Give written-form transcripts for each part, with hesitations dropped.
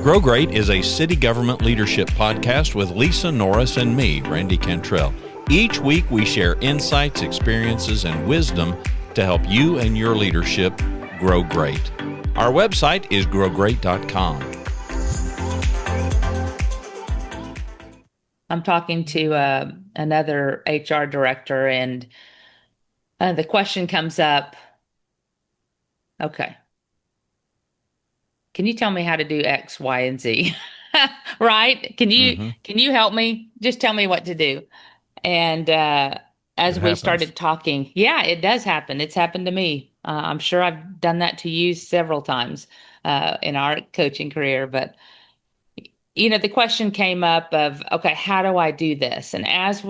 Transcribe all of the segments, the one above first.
Grow Great is a city government leadership podcast with Lisa Norris and me, Randy Cantrell. Each week we share insights, experiences, and wisdom to help you and your leadership grow great. Our website is growgreat.com. I'm talking to another HR director, and the question comes up, okay, can you tell me how to do X, Y, and Z? Right? Can you help me? Just tell me what to do. And as we started talking, yeah, it does happen. It's happened to me. I'm sure I've done that to you several times in our coaching career. But the question came up of, okay, how do I do this? And as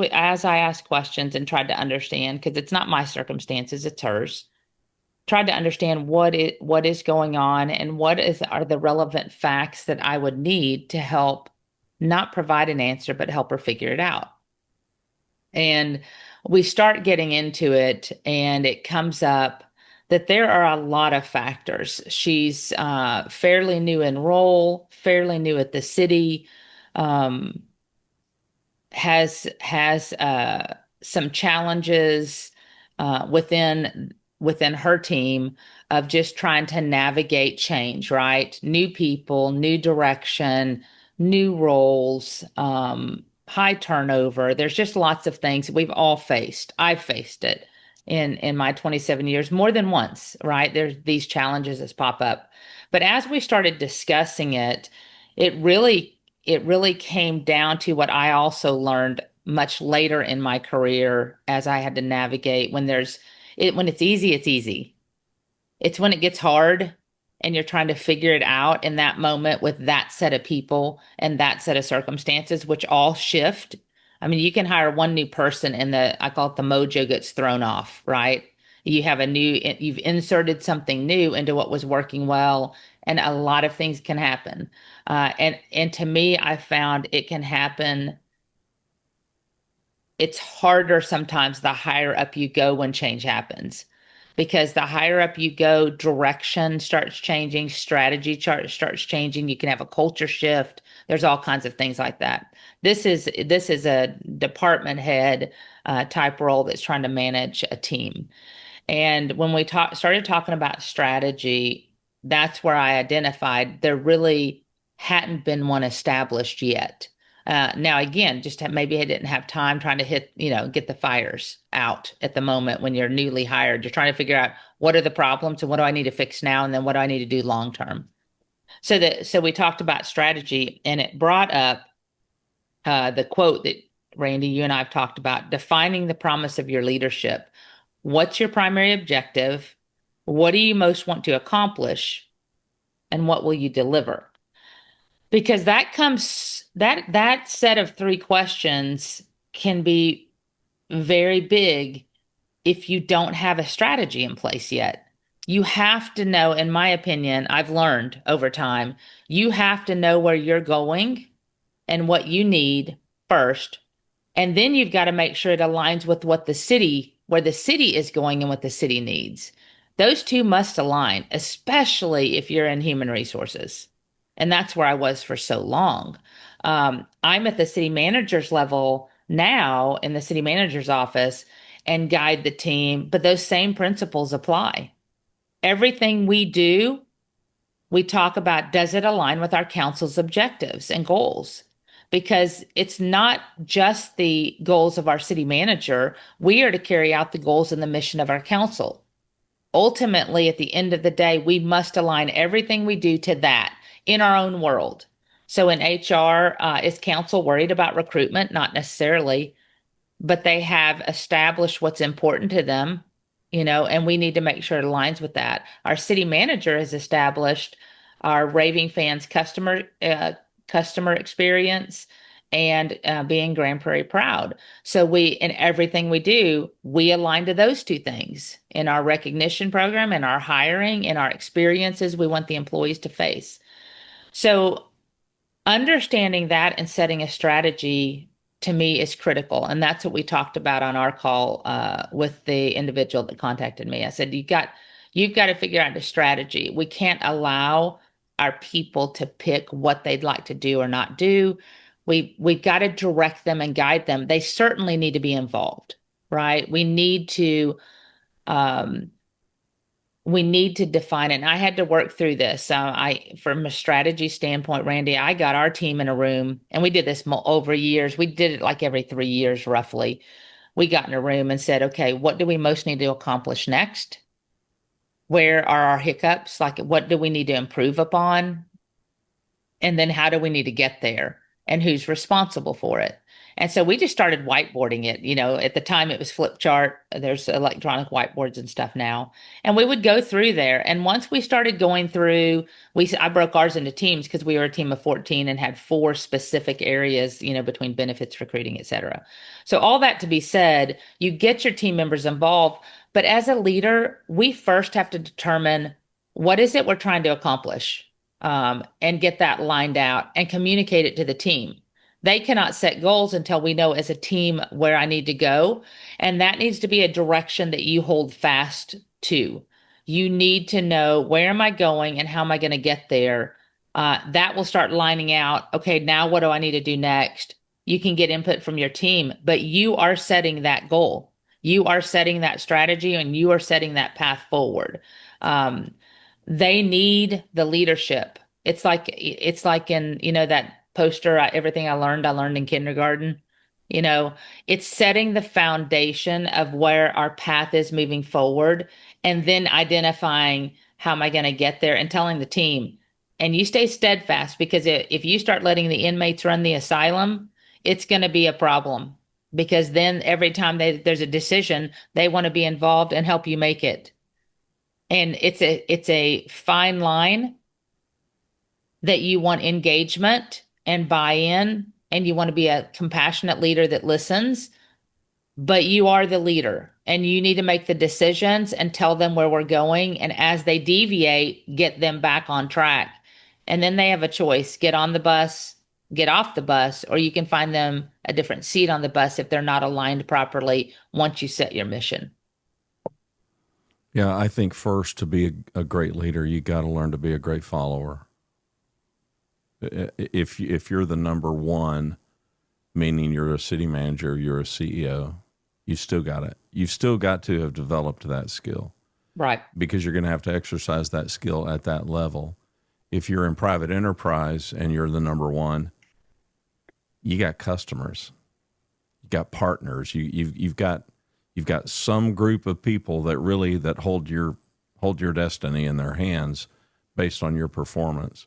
I asked questions and tried to understand, because it's not my circumstances, it's hers, tried to understand what is going on and are the relevant facts that I would need to help not provide an answer, but help her figure it out. And we start getting into it, and it comes up that there are a lot of factors. She's fairly new in role, fairly new at the city, has some challenges within her team of just trying to navigate change, right? New people, new direction, new roles, high turnover. There's just lots of things we've all faced. I've faced it in my 27 years more than once, right? There's these challenges that pop up. But as we started discussing it, it really came down to what I also learned much later in my career as I had to navigate when it's easy, it's easy. It's when it gets hard and you're trying to figure it out in that moment with that set of people and that set of circumstances, which all shift. I mean, you can hire one new person and I call it the mojo gets thrown off, right? You've inserted something new into what was working well, and a lot of things can happen. And to me, I found it can happen. It's harder sometimes the higher up you go when change happens, because the higher up you go, direction starts changing, strategy starts changing. You can have a culture shift. There's all kinds of things like that. This is a department head type role that's trying to manage a team. And when we started talking about strategy, that's where I identified there really hadn't been one established yet. Now, again, maybe I didn't have time trying to get the fires out at the moment when you're newly hired. You're trying to figure out what are the problems and what do I need to fix now, and then what do I need to do long term. So we talked about strategy, and it brought up the quote that Randy, you and I have talked about: defining the promise of your leadership. What's your primary objective? What do you most want to accomplish? And what will you deliver? Because that set of three questions can be very big if you don't have a strategy in place yet. You have to know, in my opinion, I've learned over time, you have to know where you're going and what you need first. And then you've got to make sure it aligns with where the city is going and what the city needs. Those two must align, especially if you're in human resources. And that's where I was for so long. I'm at the city manager's level now in the city manager's office and guide the team, but those same principles apply. Everything we do, we talk about, does it align with our council's objectives and goals? Because it's not just the goals of our city manager. We are to carry out the goals and the mission of our council. Ultimately, at the end of the day, we must align everything we do to that in our own world. So in HR, is council worried about recruitment? Not necessarily, but they have established what's important to them, and we need to make sure it aligns with that. Our city manager has established our raving fans customer experience and being Grand Prairie proud. So in everything we do, we align to those two things in our recognition program, in our hiring, in our experiences we want the employees to face. So understanding that and setting a strategy, to me, is critical. And that's what we talked about on our call with the individual that contacted me. I said, you've got to figure out a strategy. We can't allow our people to pick what they'd like to do or not do. We've got to direct them and guide them. They certainly need to be involved, right? Um, we need to define it. And I had to work through this. From a strategy standpoint, Randy, I got our team in a room, and we did this over years. We did it like every 3 years, roughly. We got in a room and said, okay, what do we most need to accomplish next? Where are our hiccups? Like, what do we need to improve upon? And then how do we need to get there? And who's responsible for it? And so we just started whiteboarding it. At the time it was flip chart. There's electronic whiteboards and stuff now. And we would go through there. And once we started going through, I broke ours into teams because we were a team of 14 and had 4 specific areas, between benefits, recruiting, et cetera. So all that to be said, you get your team members involved. But as a leader, we first have to determine what is it we're trying to accomplish, and get that lined out and communicate it to the team. They cannot set goals until we know as a team where I need to go. And that needs to be a direction that you hold fast to. You need to know, where am I going and how am I going to get there? That will start lining out. Okay, now what do I need to do next? You can get input from your team, but you are setting that goal. You are setting that strategy, and you are setting that path forward. They need the leadership. It's like in, that poster, everything I learned in kindergarten. It's setting the foundation of where our path is moving forward, and then identifying how am I going to get there, and telling the team. And you stay steadfast, because if you start letting the inmates run the asylum, it's going to be a problem, because then every time there's a decision, they want to be involved and help you make it. And it's a fine line that you want engagement and buy-in, and you want to be a compassionate leader that listens, but you are the leader, and you need to make the decisions and tell them where we're going. And as they deviate, get them back on track. And then they have a choice: get on the bus, get off the bus, or you can find them a different seat on the bus if they're not aligned properly once you set your mission. Yeah, I think first, to be a great leader, you got to learn to be a great follower. If you're the number one, meaning you're a city manager, you're a CEO, you've still got to have developed that skill. Right. Because you're going to have to exercise that skill at that level. If you're in private enterprise and you're the number one, you got customers, you got partners, you've got some group of people that hold your destiny in their hands based on your performance.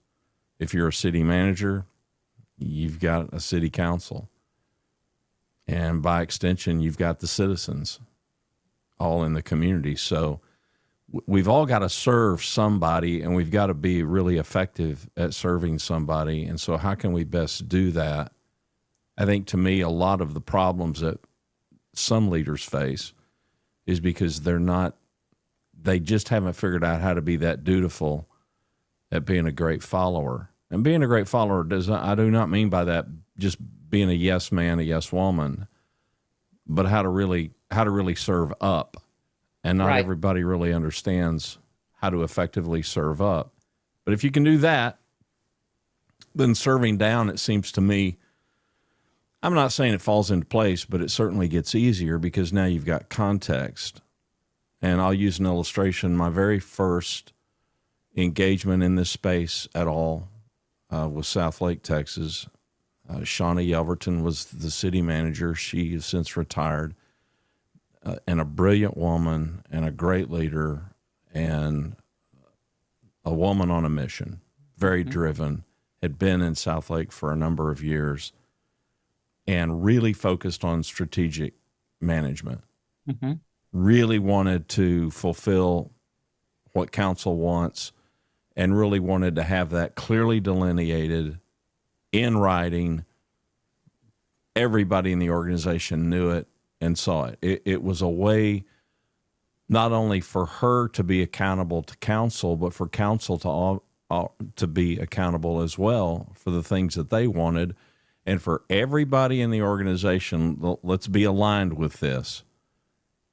If you're a city manager, you've got a city council. And by extension, you've got the citizens all in the community. So we've all got to serve somebody, and we've got to be really effective at serving somebody. And so how can we best do that? I think, to me, a lot of the problems that some leaders face is because they just haven't figured out how to be that dutiful at being a great follower. And being a great follower I do not mean by that just being a yes man, a yes woman, but how to really serve up. And not everybody really understands how to effectively serve up. But if you can do that, then serving down, it seems to me, I'm not saying it falls into place, but it certainly gets easier, because now you've got context. And I'll use an illustration. My very first engagement in this space at all was Southlake, Texas. Shauna Yelverton was the city manager. She has since retired, and a brilliant woman and a great leader and a woman on a mission, very driven, had been in Southlake for a number of years, and really focused on strategic management. Mm-hmm. Really wanted to fulfill what council wants, and really wanted to have that clearly delineated in writing. Everybody in the organization knew it and saw it. It was a way not only for her to be accountable to council, but for council to be accountable as well for the things that they wanted. And for everybody in the organization, let's be aligned with this.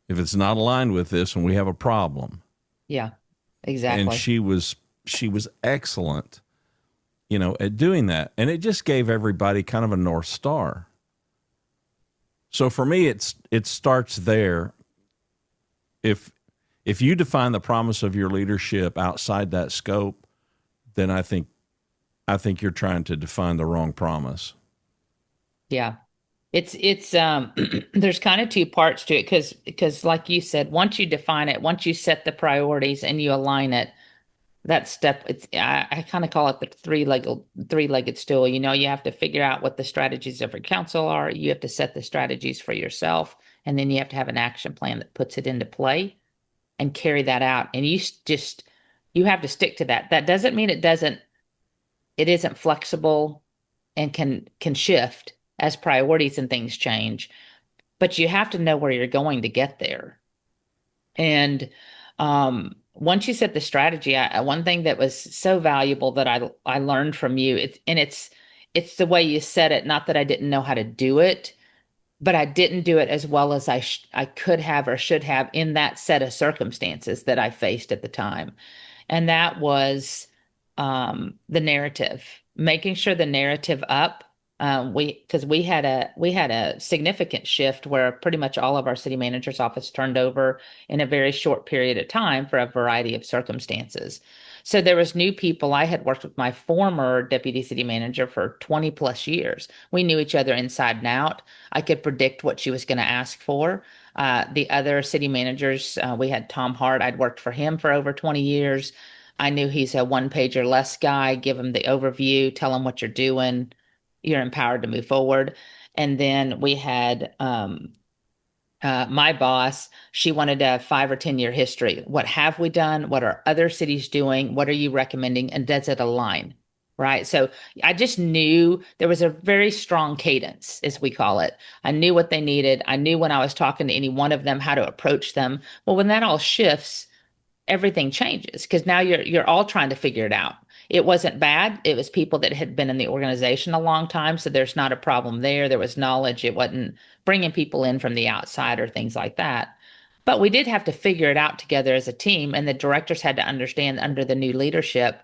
If it's not aligned with this, and we have a problem. Yeah, exactly. And she was excellent at doing that. And it just gave everybody kind of a North Star. So for me, it starts there. If you define the promise of your leadership outside that scope, then I think you're trying to define the wrong promise. Yeah. It's there's kind of two parts to it because like you said, once you define it, once you set the priorities and you align it, that step, I kind of call it the three-legged stool. You have to figure out what the strategies of your council are. You have to set the strategies for yourself, and then you have to have an action plan that puts it into play and carry that out. And you have to stick to that. That doesn't mean it isn't flexible and can shift as priorities and things change, but you have to know where you're going to get there. And once you set the strategy, one thing that was so valuable that I learned from you, it's the way you said it. Not that I didn't know how to do it, but I didn't do it as well as I could have or should have in that set of circumstances that I faced at the time. And that was the narrative, making sure the narrative up. Because we had a significant shift where pretty much all of our city manager's office turned over in a very short period of time for a variety of circumstances. So there was new people. I had worked with my former deputy city manager for 20 plus years. We knew each other inside and out. I could predict what she was going to ask for. The other city managers, we had Tom Hart. I'd worked for him for over 20 years. I knew he's a one page or less guy. Give him the overview, tell him what you're doing. You're empowered to move forward. And then we had my boss. She wanted a 5 or 10 year history. What have we done? What are other cities doing? What are you recommending? And does it align? Right. So I just knew there was a very strong cadence, as we call it. I knew what they needed. I knew when I was talking to any one of them how to approach them. Well, when that all shifts, everything changes because now you're all trying to figure it out. It wasn't bad. It was people that had been in the organization a long time, so there's not a problem there. There was knowledge. It wasn't bringing people in from the outside or things like that. But we did have to figure it out together as a team, and the directors had to understand under the new leadership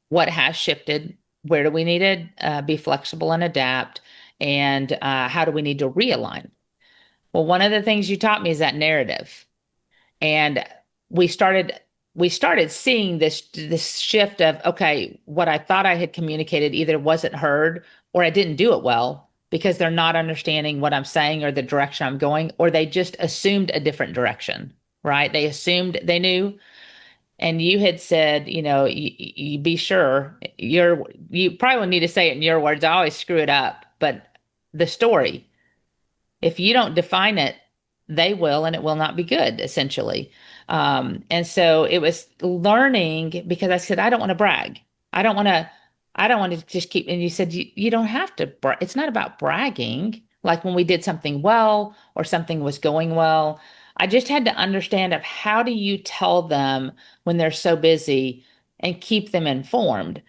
what has shifted, where do we need to be flexible and adapt, and how do we need to realign. Well, one of the things you taught me is that narrative. And we started we started seeing this shift of, okay, what I thought I had communicated either wasn't heard or I didn't do it well because they're not understanding what I'm saying or the direction I'm going, or they just assumed a different direction, right? They assumed they knew. And you had said, you be sure you probably would need to say it in your words. I always screw it up, but the story, if you don't define it, they will, and it will not be good, essentially. And so it was learning because I said, I don't want to brag. I don't want to, I don't want to just keep, and you said, you don't have to, it's not about bragging. Like when we did something well or something was going well, I just had to understand of how do you tell them when they're so busy and keep them informed.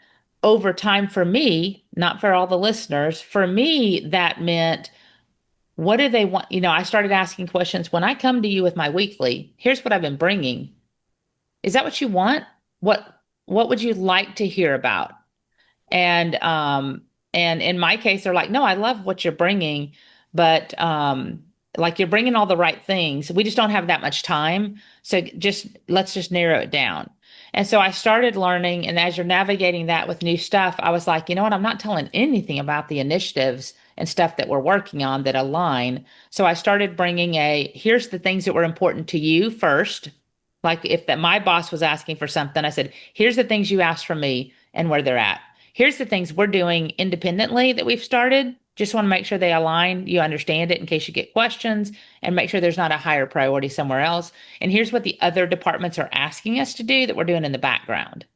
Over time for me, not for all the listeners, for me, that meant what do they want? I started asking questions. When I come to you with my weekly, here's what I've been bringing. Is that what you want? What would you like to hear about? And in my case, they're like, no, I love what you're bringing, but like you're bringing all the right things. We just don't have that much time. So let's just narrow it down. And so I started learning, and as you're navigating that with new stuff, I was like, you know what? I'm not telling anything about the initiatives and stuff that we're working on that align. So I started bringing here's the things that were important to you first. Like if my boss was asking for something, I said, here's the things you asked from me and where they're at. Here's the things we're doing independently that we've started. Just want to make sure they align. You understand it in case you get questions, and make sure there's not a higher priority somewhere else. And here's what the other departments are asking us to do that we're doing in the background.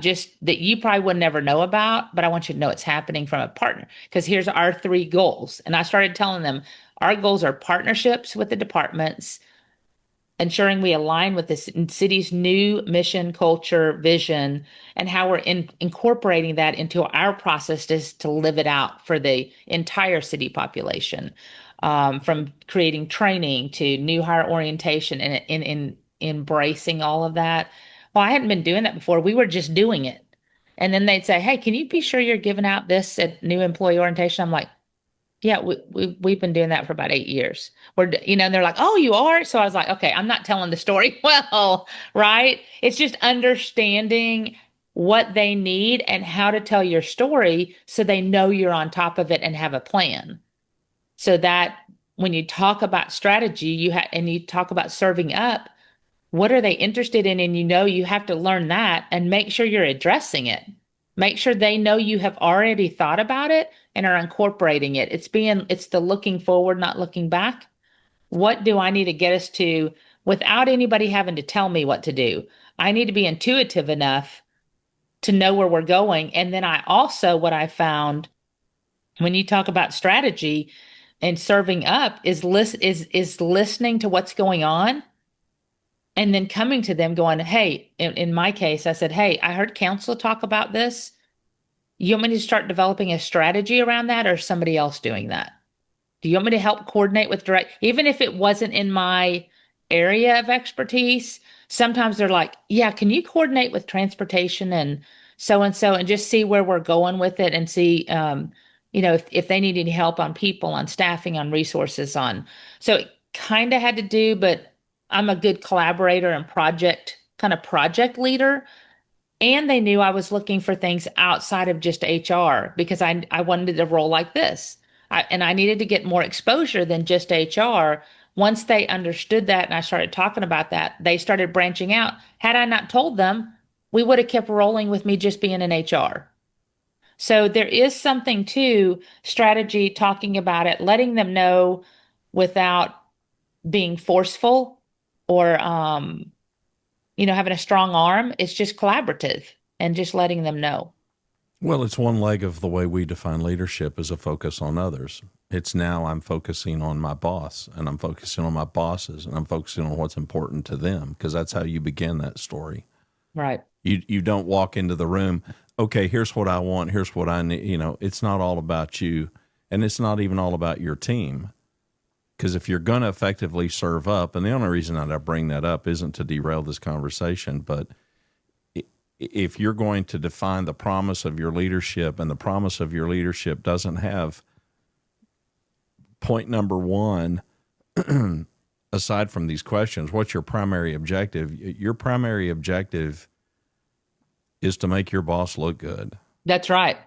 Just that you probably would never know about, but I want you to know it's happening from a partner. Because here's our 3 goals. And I started telling them our goals are partnerships with the departments, ensuring we align with the city's new mission, culture, vision, and how we're incorporating that into our processes to live it out for the entire city population, from creating training to new hire orientation and in embracing all of that. Well, I hadn't been doing that before. We were just doing it. And then they'd say, hey, can you be sure you're giving out this at new employee orientation? I'm like, yeah, we've been doing that for about 8 years. And they're like, oh, you are? So I was like, okay, I'm not telling the story well, right? It's just understanding what they need and how to tell your story so they know you're on top of it and have a plan. So that when you talk about strategy, and you talk about serving up, what are they interested in? And you have to learn that and make sure you're addressing it. Make sure they know you have already thought about it and are incorporating it. It's the looking forward, not looking back. What do I need to get us to without anybody having to tell me what to do? I need to be intuitive enough to know where we're going. And then what I found when you talk about strategy and serving up is listening to what's going on and then coming to them going, hey, in my case, I said, hey, I heard council talk about this. You want me to start developing a strategy around that or somebody else doing that? Do you want me to help coordinate with even if it wasn't in my area of expertise? Sometimes they're like, yeah, can you coordinate with transportation and so and just see where we're going with it and see, if they need any help on people, on staffing, on resources, so it kind of had to do, but I'm a good collaborator and project leader. And they knew I was looking for things outside of just HR because I wanted a role like this. And I needed to get more exposure than just HR. Once they understood that and I started talking about that, they started branching out. Had I not told them, we would have kept rolling with me just being in HR. So there is something to strategy, talking about it, letting them know without being forceful or having a strong arm. It's just collaborative and just letting them know. Well, it's one leg of the way we define leadership as a focus on others. It's now I'm focusing on my boss and I'm focusing on my bosses and I'm focusing on what's important to them because that's how you begin that story. Right. You don't walk into the room, okay, here's what I want, here's what I need. It's not all about you and it's not even all about your team. Because if you're going to effectively serve up, and the only reason that I bring that up isn't to derail this conversation, but if you're going to define the promise of your leadership and the promise of your leadership doesn't have point number one, aside from these questions, what's your primary objective? Your primary objective is to make your boss look good. That's right.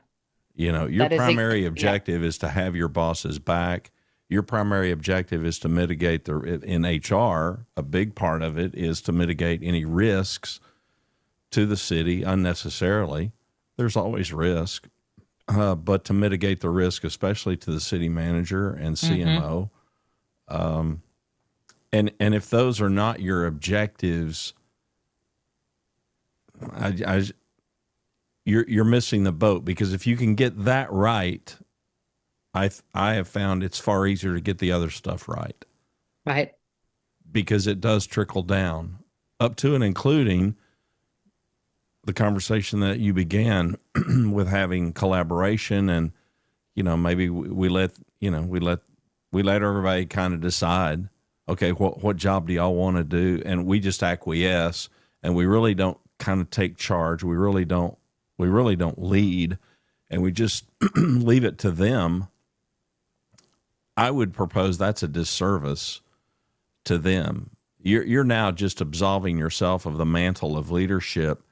Your primary objective is to have your boss's back. Your primary objective is to mitigate in HR, a big part of it is to mitigate any risks to the city unnecessarily. There's always risk, but to mitigate the risk, especially to the city manager and CMO. Mm-hmm. And if those are not your objectives, you're missing the boat, because if you can get that right, I have found it's far easier to get the other stuff right. Right. Because it does trickle down up to and including the conversation that you began with having collaboration and, maybe we let everybody kind of decide, okay, what job do y'all want to do? And we just acquiesce and we really don't kind of take charge. We really don't lead and we just leave it to them. I would propose that's a disservice to them. You're now just absolving yourself of the mantle of leadership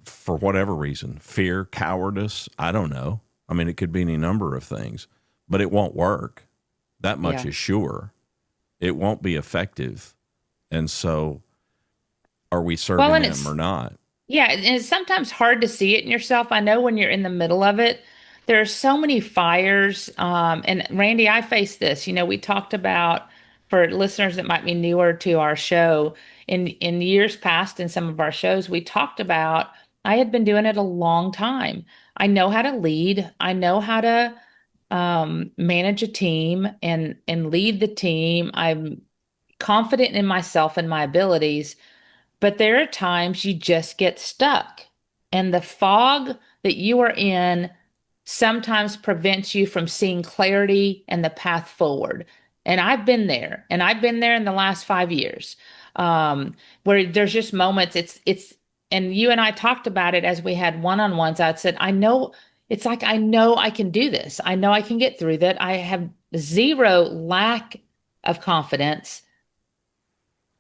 for whatever reason, fear, cowardice. I don't know. I mean, it could be any number of things, but it won't work. That much is sure. It won't be effective. And so are we serving them or not? Yeah. And it's sometimes hard to see it in yourself. I know when you're in the middle of it, there are so many fires. And Randy, I faced this. We talked about, for listeners that might be newer to our show, in years past in some of our shows, we talked about, I had been doing it a long time. I know how to lead. I know how to manage a team and lead the team. I'm confident in myself and my abilities, but there are times you just get stuck. And the fog that you are in sometimes prevents you from seeing clarity and the path forward. And I've been there, in the last 5 years, where there's just moments. and you and I talked about it as we had one-on-ones. I said, I know, it's like, I know I can do this. I know I can get through that. I have zero lack of confidence.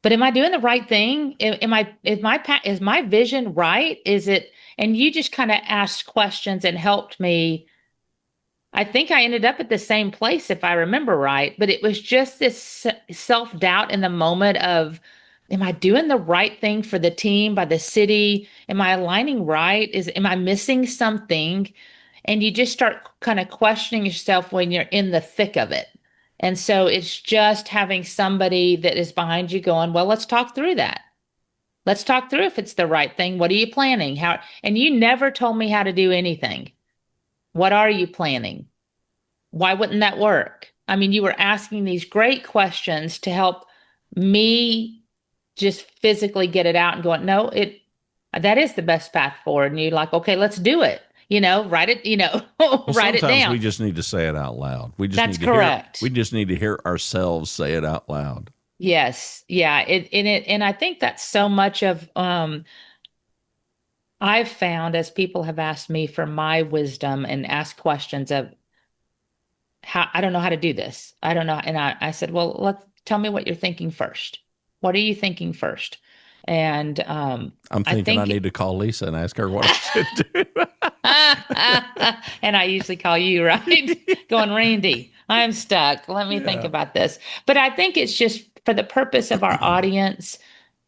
But am I doing the right thing? Is my vision right? Is it? And you just kind of asked questions and helped me. I think I ended up at the same place, if I remember right, but it was just this self-doubt in the moment of, am I doing the right thing for the team, by the city? Am I aligning right? Am I missing something? And you just start kind of questioning yourself when you're in the thick of it. And so it's just having somebody that is behind you going, well, let's talk through that. Let's talk through if it's the right thing. What are you planning? How? And you never told me how to do anything. What are you planning? Why wouldn't that work? I mean, you were asking these great questions to help me just physically get it out and going, no, that is the best path forward. And you're like, okay, let's do it. Write it, write it down. Sometimes we just need to say it out loud. That's correct. We just need to hear ourselves say it out loud. Yes. Yeah. And I think that's so much of, I've found as people have asked me for my wisdom and asked questions of how, I don't know how to do this. I don't know. And I said, well, tell me what you're thinking first. What are you thinking first? And I'm thinking I need to call Lisa and ask her what I should do. And I usually call you, right? Going, Randy, I'm stuck. Let me think about this. But I think it's just for the purpose of our audience.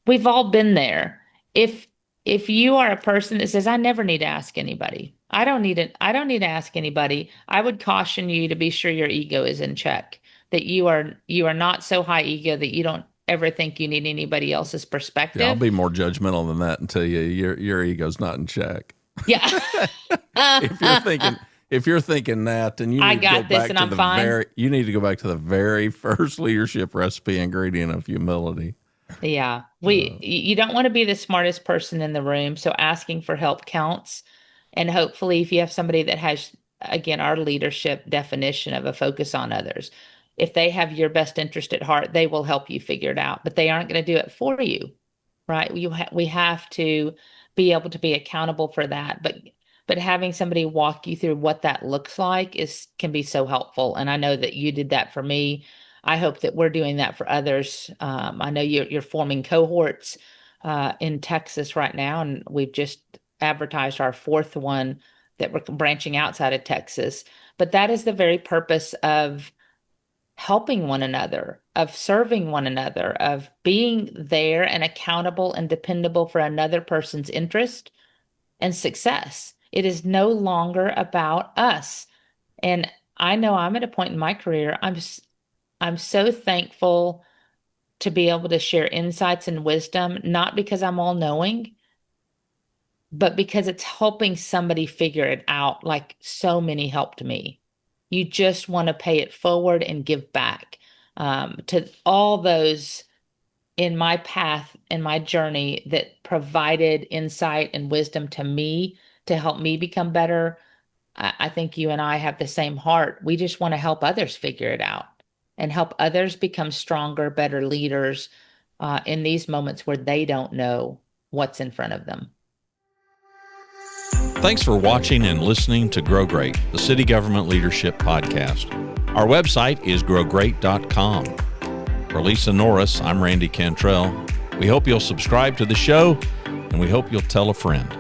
We've all been there. If you are a person that says, I never need to ask anybody, I don't need to ask anybody, I would caution you to be sure your ego is in check, that you are not so high ego that you don't ever think you need anybody else's perspective. Yeah, I'll be more judgmental than that and tell you your ego's not in check. Yeah. if you're thinking that, then you need you need to go back to the very first leadership recipe ingredient of humility. Yeah. You don't want to be the smartest person in the room. So asking for help counts. And hopefully if you have somebody that has, again, our leadership definition of a focus on others, if they have your best interest at heart, they will help you figure it out, but they aren't going to do it for you, right? We have to be able to be accountable for that. But having somebody walk you through what that looks like can be so helpful. And I know that you did that for me. I hope that we're doing that for others. I know you're forming cohorts in Texas right now, and we've just advertised our 4th one that we're branching outside of Texas. But that is the very purpose of helping one another, of serving one another, of being there and accountable and dependable for another person's interest and success. It is no longer about us. And I know I'm at a point in my career, I'm so thankful to be able to share insights and wisdom, not because I'm all knowing, but because it's helping somebody figure it out, like so many helped me. You just want to pay it forward and give back to all those in my path and my journey that provided insight and wisdom to me to help me become better. I think you and I have the same heart. We just want to help others figure it out and help others become stronger, better leaders in these moments where they don't know what's in front of them. Thanks for watching and listening to Grow Great, the City Government Leadership Podcast. Our website is growgreat.com. For Lisa Norris, I'm Randy Cantrell. We hope you'll subscribe to the show, and we hope you'll tell a friend.